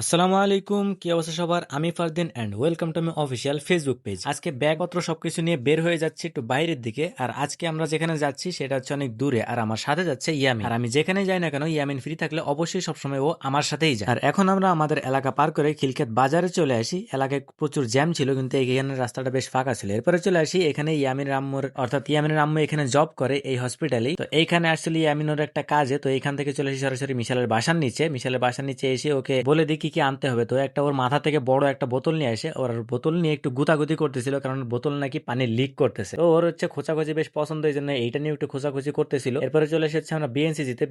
আসসালামু আলাইকুম, কি অবস্থা সবার? আমি Fardin and welcome to my official Facebook page. আজকে ব্যাগপত্র সবকিছু নিয়ে বের হয়ে যাচ্ছি একটু বাইরের দিকে। আর আজকে আমরা যেখানে যাচ্ছি সেটা হচ্ছে অনেক দূরে, আর আমার সাথে যাচ্ছে ইয়ামিন। আর আমি যেখানে যাই না কেন, ইয়ামিন ফ্রি থাকলে অবশ্যই সবসময় ও আমার সাথেই যায়। আর এখন আমরা আমাদের এলাকা পার করে খিলক্ষেত বাজারে চলে আসি। এলাকায় প্রচুর জ্যাম ছিল, কিন্তু এখানে রাস্তাটা বেশ ফাঁকা ছিল। এরপরে চলে আসি এখানে ইয়ামিনের আম্মুর, অর্থাৎ ইয়ামিনের আম্মু এখানে জব করে এই হসপিটালেই। তো এইখানে আসলে ইয়ামিনের একটা কাজে, তো এইখান থেকে চলে আসি সরাসরি মিশালের বাসার নিচে। মিশালের বাসার নিচে এসে ওকে বলে দিই কি কি আনতে হবে। তো একটা ওর মাথা থেকে বড় একটা বোতল নিয়ে আসে। ওর বোতল নিয়ে একটু গুতাগুতি করতেছিল, কারণ বোতল নাকি পানি লিক করতেছে। তো ওর হচ্ছে খোঁচাখুচি বেশ পছন্দ, এই জন্য এইটা নিয়ে একটু খোঁচাখুচি করতেছিল। এরপরে চলে এসেছে আমরা বিএনসিজিতে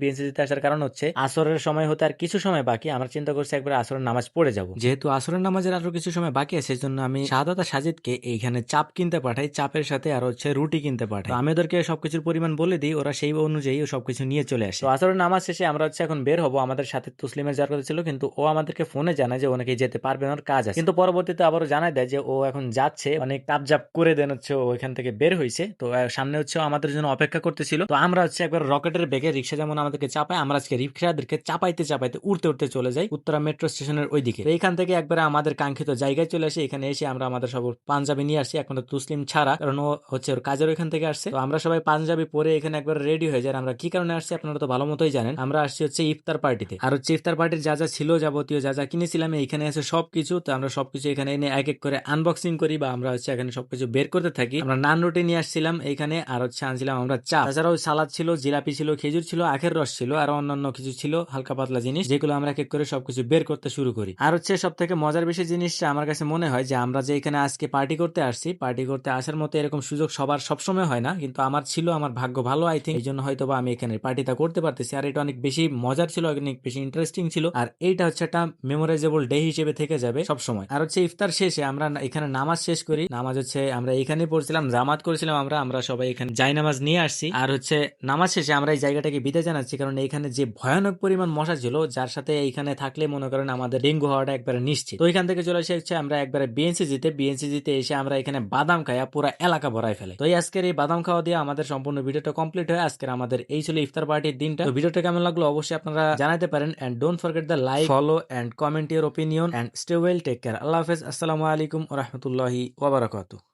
আসার কারণ হচ্ছে আসরের সময় হতে আর কিছু সময় বাকি। আমরা চিন্তা করছি একবার আসরের নামাজ পড়ে যাব। যেহেতু আসরের নামাজের আরো কিছু সময় বাকি আছে, সেজন্য আমি শাহাদাত আর সাজিদকে এইখানে চাপ কিনতে পাঠাই, চাপের সাথে আর হচ্ছে রুটি কিনতে পাঠাই। আমি ওদেরকে সবকিছুর পরিমাণ বলে দিই, ওরা সেই অনুযায়ী সবকিছু নিয়ে চলে আসে। তো আসরের নামাজ শেষে আমরা হচ্ছে এখন বের হবো। আমাদের সাথে তসলিমের যাওয়ার কথা ছিল, কিন্তু ও আমাদেরকে ফোনে জানায় যে ও নাকি যেতে পারবে না, ওর কাজ আছে। কিন্তু পরবর্তীতে আবারও জানায় দেয় যে ও এখন যাচ্ছে, অনেক তাপজাপ করে দেন হচ্ছে ও ওইখান থেকে বের হয়েছে। তো সামনে হচ্ছে আমাদের জন্য অপেক্ষা করতেছিল। তো আমরা হচ্ছে একবার রকেটের বেগে, রিক্সা যেমন আমাদেরকে চাপায়, আমরা আজকে রিক্সাদেরকে চাপাইতে চাপাইতে উঠতে উঠতে চলে যাই উত্তরা মেট্রো স্টেশনের ওইদিকে। তো এইখান থেকে একবারে আমাদের কাঙ্ক্ষিত জায়গায় চলে আসি। এখানে এসে আমরা আমাদের সব পাঞ্জাবি নিয়ে আসি, এখন তসলিম ছাড়া, কারণ ও হচ্ছে ওর কাজের ওইখান থেকে আসছে। তো আমরা সবাই পাঞ্জাবি পরে এখানে একবার রেডি হয়ে যাই। আমরা কি কারণে আসছি আপনারা তো ভালো মতোই জানেন। আমরা আসছি হচ্ছে ইফতার পার্টিতে। আর হচ্ছে ইফতার পার্টির যা যা ছিল, যাবতীয় যা যা কিনেছিলাম এইখানে আছে সবকিছু। তো আমরা সবকিছু এখানে এনে এক এক করে আনবক্সিং করি, বা আমরা হচ্ছে এখানে সবকিছু বের করতে থাকি। আমরা নান রুটি নিয়ে আসছিলাম এইখানে, আর হচ্ছে আনছিলাম আমরা চা, তাছাড়াও সালাদ ছিল, জিলাপি ছিল, খেজুর ছিল, আখের রস ছিল, আর অন্যান্য কিছু ছিল হালকা পাতলা জিনিস, যেগুলো আমরা এক এক করে সবকিছু বের করতে শুরু করি। আর হচ্ছে সব থেকে মজার বিষয় জিনিসটা আমার কাছে মনে হয় যে আমরা যে এখানে আজকে পার্টি করতে আসছি, পার্টি করতে আসার মতো এরকম সুযোগ সবার সবসময় হয় না, কিন্তু আমার ছিল, আমার ভাগ্য ভালো আই থিঙ্ক, এই জন্য হয়তো বা আমি এখানে পার্টিটা করতে পারতেছি। আর এটা অনেক বেশি মজার ছিল, অনেক বেশি ইন্টারেস্টিং ছিল, আর এইটা হচ্ছে একটা মেমোরাইজেবল ডে হিসেবে থেকে যাবে সব সময়। আর হচ্ছে ইফতার শেষে আমরা এখানে নামাজ শেষ করি। নামাজ হচ্ছে আমরা এখানে পড়ছিলাম, জামাত করেছিলাম, আমরা সবাই এখানে জাই নামাজ নিয়ে আসছি। আর হচ্ছে নামাজ শেষে আমরা এই জায়গাটাকে বিদায় জানাচ্ছি, কারণ এখানে যে ভয়ানক পরিমাণ মশা ছিল, যার সাথে এইখানে থাকলে মনে করেন আমাদের ডেঙ্গু হওয়াটা একবারে নিশ্চিত। তো এখান থেকে চলে এসে আমরা একবারে বিএনসিজিতে এসে আমরা এখানে বাদাম খাইয়া পুরো এলাকা ভরাই ফেলে। তো আজকের এই বাদাম খাওয়া দিয়ে আমাদের সম্পূর্ণ ভিডিওটা কমপ্লিট হয়। আজকের আমাদের এই ছিল ইফতার পার্টির দিনটা। তো ভিডিওটা কেমন লাগলো অবশ্যই আপনারা জানাতে পারেন, and don't forget the like, follow and comment your opinion, and stay well, take care. আল্লাহ হাফেজ, আসসালামু আলাইকুম ওয়া রাহমাতুল্লাহি ওয়া বারাকাতুহু।